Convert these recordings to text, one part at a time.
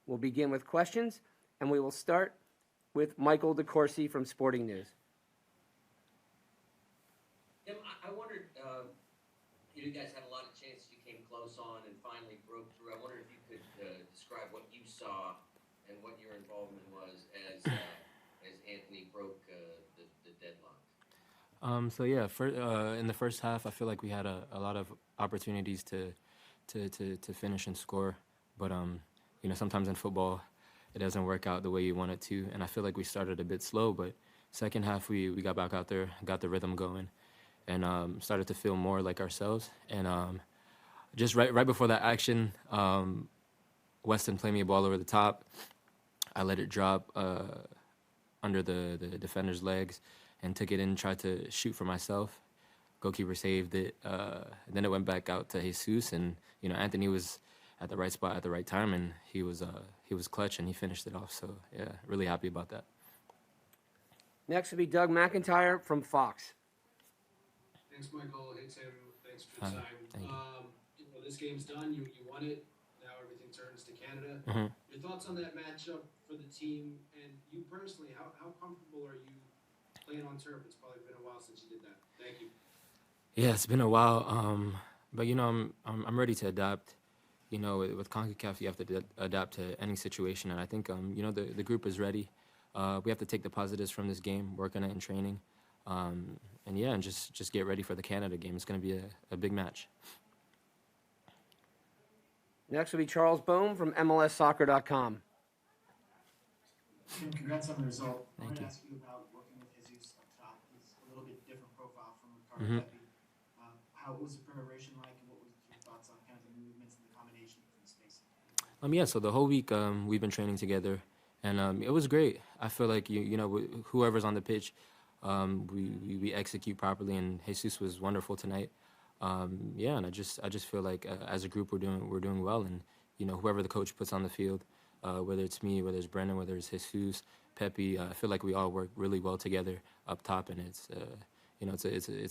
We'll begin with questions, and we will start with Michael DeCourcy from Sporting News. Tim, I wondered, you guys had a lot of chances you came close on and finally broke through. I wonder if you could describe what you saw and what your involvement was as Anthony broke the deadlock. In the first half, I feel like we had a lot of opportunities to finish and score, but sometimes in football, it doesn't work out the way you want it to, and I feel like we started a bit slow, but second half we got back out there, got the rhythm going, and started to feel more like ourselves. And just right before that action, Weston played me a ball over the top. I let it drop under the defender's legs and took it in, tried to shoot for myself. Goalkeeper saved it. Then it went back out to Jesus, and Anthony was at the right spot at the right time, and he was clutch, and he finished it off. So yeah, really happy about that. Next will be Doug McIntyre from Fox. Thanks, Michael. Hey, Tim. Thanks for your time. Thank you. This game's done. You won it. Now everything turns to Canada. Mm-hmm. Your thoughts on that matchup for the team, and you personally, how comfortable are you playing on turf? It's probably been a while since you did that. Thank you. Yeah, it's been a while, but I'm ready to adapt. With CONCACAF, you have to adapt to any situation, and I think the group is ready. We have to take the positives from this game, work on it in training, and just get ready for the Canada game. It's going to be a big match. Next will be Charles Boehm from MLSsoccer.com. Congrats on the result. I want to ask you about working with Jesus up top. He's a little bit different profile from Ricardo Pepi. How was the preparation like, and what was your thoughts on kind of the movements and the combination from the spacing? So the whole week we've been training together, and it was great. I feel like whoever's on the pitch, we execute properly, and Jesus was wonderful tonight. And I just feel like as a group we're doing well, and whoever the coach puts on the field, whether it's me, whether it's Brendan, whether it's Jesus, Pepe, I feel like we all work really well together up top, and it's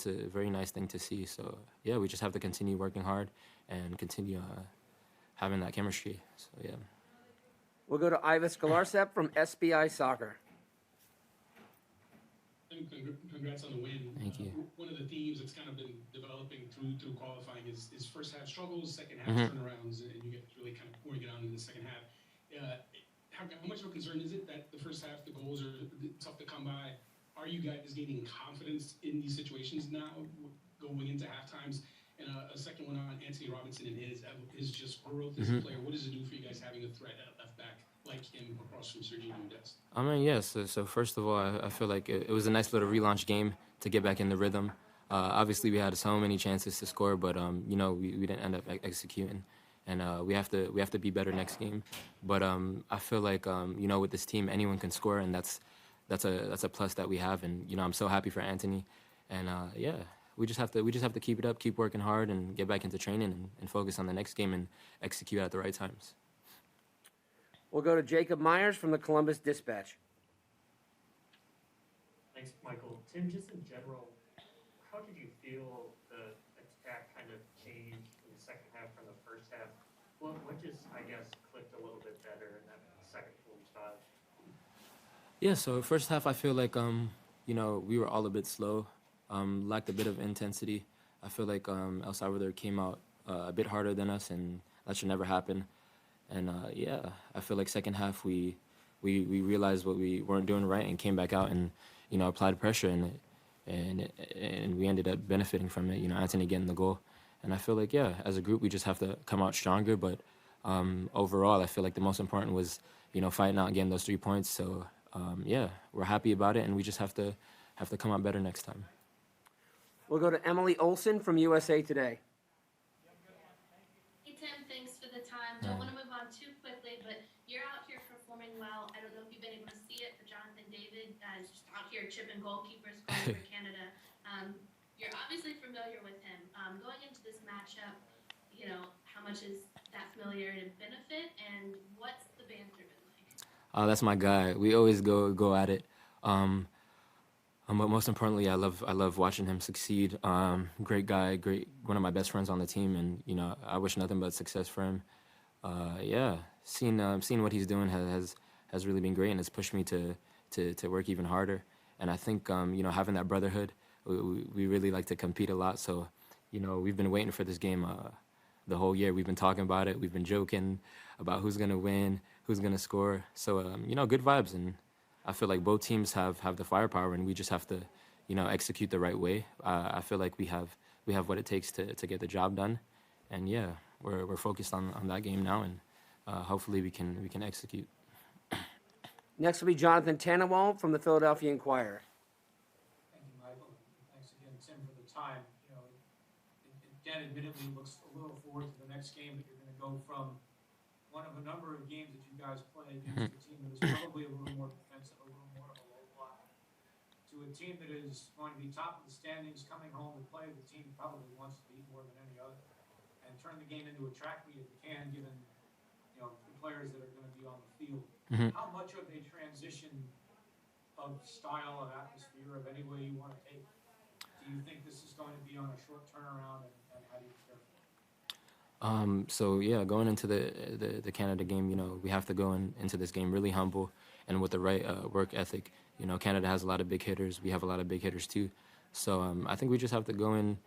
a very nice thing to see. So yeah, we just have to continue working hard and continue having that chemistry. So yeah. We'll go to Ivis Galarsep from SBI Soccer. Congrats on the win. Thank you. One of the themes that's kind of been developing through qualifying is first half struggles, second half turnarounds, and you get really kind of pouring it on in the second half. How much of a concern is it that the first half, the goals are tough to come by? Are you guys gaining confidence in these situations now going into half times? And a second one on Anthony Robinson and his just growth as a player. What does it do for you guys having a threat at left back like him across from Sergio Mendes? So first of all, I feel like it was a nice little relaunch game to get back in the rhythm. Obviously, we had so many chances to score, but we didn't end up executing, and we have to be better next game. But I feel like with this team, anyone can score, and that's a plus that we have. And I'm so happy for Anthony, and we just have to keep it up, keep working hard, and get back into training and focus on the next game and execute at the right times. We'll go to Jacob Myers from the Columbus Dispatch. Thanks, Michael. Tim, just in general, how did you feel the attack kind of changed in the second half from the first half? What just, I guess, clicked a little bit better in that second 45? Yeah, so first half I feel like we were all a bit slow, lacked a bit of intensity. I feel like El Salvador came out a bit harder than us, and that should never happen. And I feel like second half we realized what we weren't doing right and came back out and applied pressure, and we ended up benefiting from it. Anthony getting the goal, and I feel like as a group we just have to come out stronger. But overall, I feel like the most important was fighting out and getting those 3 points. So we're happy about it, and we just have to come out better next time. We'll go to Emily Olson from USA Today. Hey Tim, thanks for the time. Don't want to move on too quickly, but you're out here performing well. I don't know if you've been able to see it, but Jonathan David is just out here chipping goalkeepers scoring for Canada. You're obviously familiar with him. Going into this matchup, how much is that familiarity benefit, and what's the banter been like? That's my guy. We always go at it. But most importantly, I love watching him succeed. Great guy, one of my best friends on the team, and I wish nothing but success for him. seeing what he's doing has really been great, and it's pushed me to work even harder. And I think having that brotherhood, we really like to compete a lot. So we've been waiting for this game the whole year. We've been talking about it. We've been joking about who's gonna win, who's gonna score. So good vibes, and I feel like both teams have the firepower, and we just have to execute the right way. I feel like we have what it takes to get the job done, and yeah, we're focused on that game now, and hopefully we can execute. Next will be Jonathan Tannenwald from the Philadelphia Inquirer. Thank you, Michael. Thanks again, Tim, for the time. Again, admittedly, looks a little forward to the next game, but you're going to go from one of a number of games that you guys play against a team that is probably a little more defensive, a little more of a low block, to a team that is going to be top of the standings, coming home to play the team probably wants to beat more than any other, and turn the game into a track meet if you can, given the players that are going to be on the field. How much of a transition of style, of atmosphere, of any way you want to take, do you think this is going to be on a short turnaround, and how do you prepare for it? So yeah, going into the Canada game, we have to go into this game really humble and with the right work ethic. Canada has a lot of big hitters. We have a lot of big hitters too. So I think we just have to go in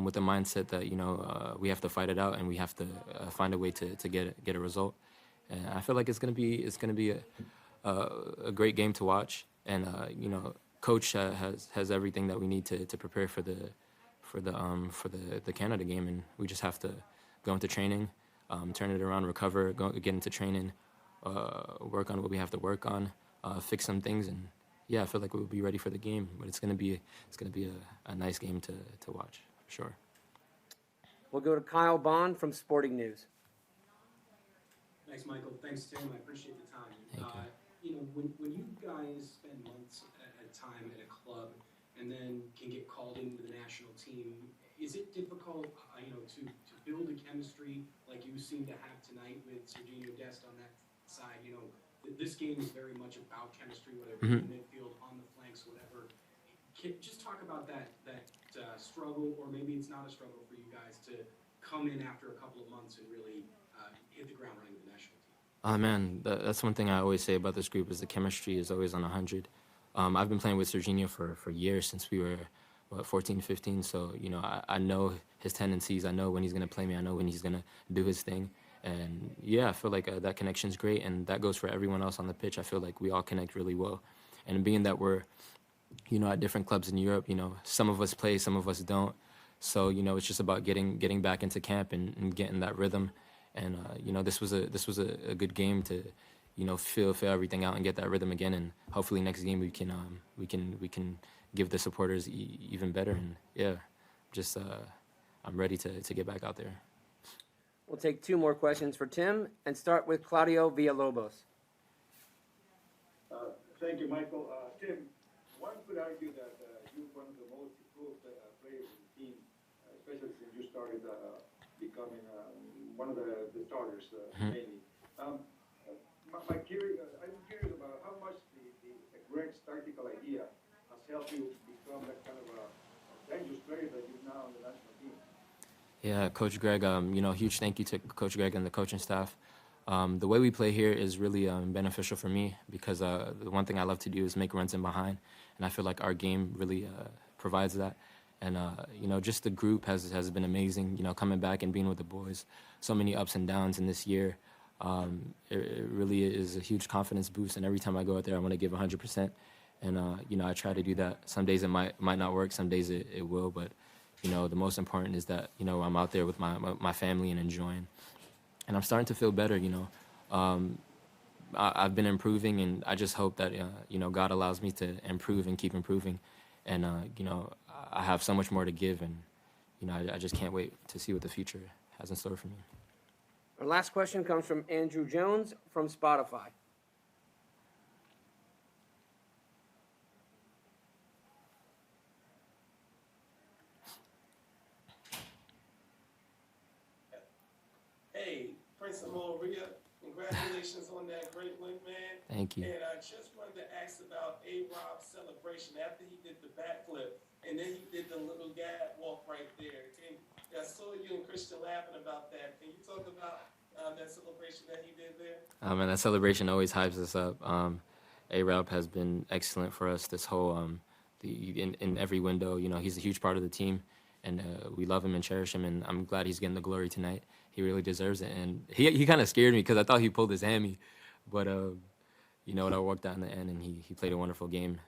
with the mindset that we have to fight it out, and we have to find a way to get a result. And I feel like it's gonna be a great game to watch. And Coach has everything that we need to prepare for the Canada game, and we just have to go into training, turn it around, recover, get into training, work on what we have to work on, fix some things, and yeah, I feel like we'll be ready for the game. But it's gonna be a nice game to watch, for sure. We'll go to Kyle Bond from Sporting News. Thanks, Michael. Thanks, Tim. I appreciate the time. Thank When you guys spend months at a time at a club and then can get called into the national team, is it difficult, to build a chemistry like you seem to have tonight with Serginho Dest on that side? This game is very much about chemistry, whether it's in the midfield, on the flanks, whatever. Just talk about that struggle, or maybe it's not a struggle for you guys to come in after a couple of months and really hit the ground running with the national team. Oh man, that's one thing I always say about this group is the chemistry is always on 100. I've been playing with Serginho for years, since we were 14, 15. So I know his tendencies. I know when he's gonna play me. I know when he's gonna do his thing. And yeah, I feel like that connection's great, and that goes for everyone else on the pitch. I feel like we all connect really well. And being that we're at different clubs in Europe, some of us play, some of us don't. So it's just about getting back into camp and getting that rhythm. And this was a good game to feel everything out and get that rhythm again. And hopefully next game we can give the supporters even better. And yeah, just I'm ready to get back out there. We'll take two more questions for Tim and start with Claudio Villalobos. Thank you, Michael. Tim, one could argue that you're one of the most improved players in the team, especially since you started becoming one of the starters mainly. I'm curious about how much the Greg's tactical idea has helped you become that kind of a dangerous player that you're now on the national team. Yeah, Coach Greg, huge thank you to Coach Greg and the coaching staff. The way we play here is really beneficial for me, because the one thing I love to do is make runs in behind, and I feel like our game really provides that. And just the group has been amazing. Coming back and being with the boys, so many ups and downs in this year. It really is a huge confidence boost, and every time I go out there, I want to give 100%. And I try to do that. Some days it might not work, some days it will, but the most important is that I'm out there with my family and enjoying. And I'm starting to feel better. I've been improving, and I just hope that God allows me to improve and keep improving. And I have so much more to give, and I just can't wait to see what the future has in store for me. Our last question comes from Andrew Jones from Spotify. Hey, Prince Amoria, congratulations on that great win, man. Thank you. And I just wanted to ask about A-Rob's celebration after he did the backflip, and then he did the little gap walk right there. I saw you and Christian laughing about that. Can you talk about that celebration that he did there? And that celebration always hypes us up. A-Rob has been excellent for us this whole in every window. You know, he's a huge part of the team, and we love him and cherish him. And I'm glad he's getting the glory tonight. He really deserves it. And he kind of scared me because I thought he pulled his hammy, but you know, it all worked out in the end, and he played a wonderful game.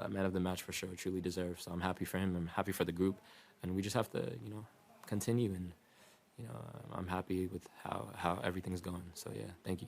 Man of the match for sure, truly deserves. So I'm happy for him. I'm happy for the group, and we just have to, you know, continue. And you know, I'm happy with how everything's going. So yeah, thank you.